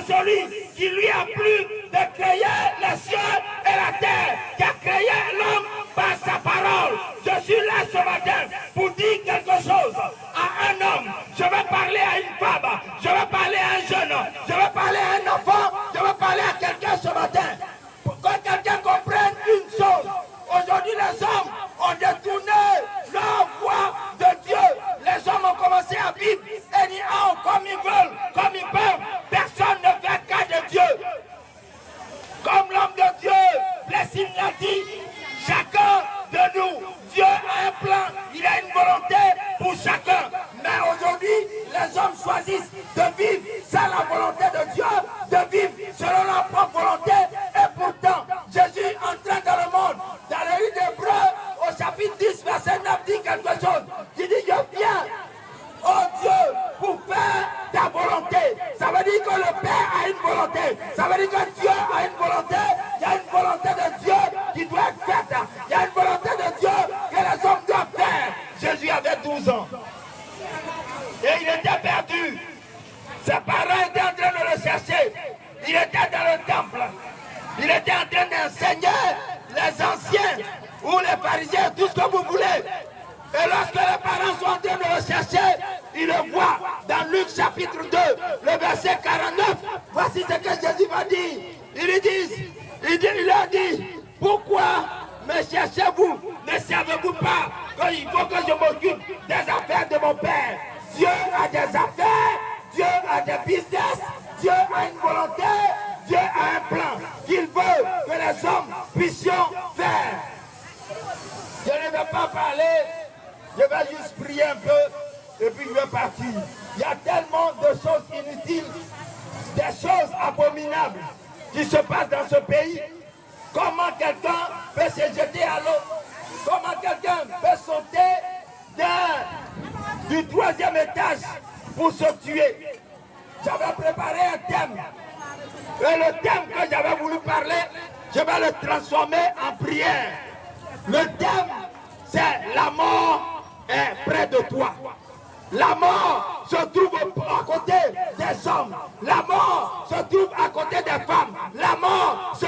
C'est celui qui lui a plu de créer les cieux et la terre, qui a créé l'homme par sa parole. Je suis là ce matin pour dire quelque chose à un homme. Je vais parler à une femme, je vais parler à un jeune, je vais parler à un enfant, je vais parler à quelqu'un ce matin. Pour que quelqu'un comprenne une chose. Aujourd'hui, les hommes ont détourné leur voie de Dieu. Les hommes ont commencé à vivre anyhow, comme ils veulent, comme ils peuvent. Personne ne fait cas de Dieu. Comme l'homme de Dieu, Blessing l'a dit, chacun de nous, Dieu a un plan, il a une volonté pour chacun. Mais aujourd'hui, les hommes choisissent de vivre sans la volonté de Dieu, de vivre selon leur propre volonté. Et pourtant, Jésus entrant dans le monde, dans le livre d'Hébreux, au chapitre 10, verset 9, dit quelque chose. Il dit, je viens, oh Dieu, pour faire ta volonté. Ça veut dire que le Père a une volonté. Ça veut dire que Dieu a une volonté. Il y a une volonté de Dieu qui doit être faite. Il y a une volonté de Dieu que les hommes doivent faire. Jésus avait 12 ans. Et il était perdu. Ses parents étaient en train de le chercher. Il était dans le temple. Il était en train d'enseigner les anciens ou les pharisiens, tout ce que vous voulez. Et lorsque les parents sont en train de le chercher, ils le voient dans Luc chapitre 2, le verset 49. Voici ce que Jésus va dire. Il leur dit, pourquoi me cherchez-vous? Ne savez-vous pas qu'il faut que je m'occupe des affaires de mon Père? Dieu a des affaires, Dieu a des business, Dieu a une volonté, Dieu a un plan qu'il veut que les hommes puissions faire. Je ne vais pas parler, je vais juste prier un peu et puis je vais partir. Il y a tellement de choses inutiles, des choses abominables qui se passent dans ce pays. Comment quelqu'un peut se jeter à l'eau? Comment quelqu'un peut sauter du 3e étage pour se tuer? J'avais préparé un thème. Et le thème que j'avais voulu parler, je vais le transformer en prière. Le thème, c'est la mort est près de toi. La mort se trouve à côté des hommes. La mort se trouve à côté des femmes. La mort se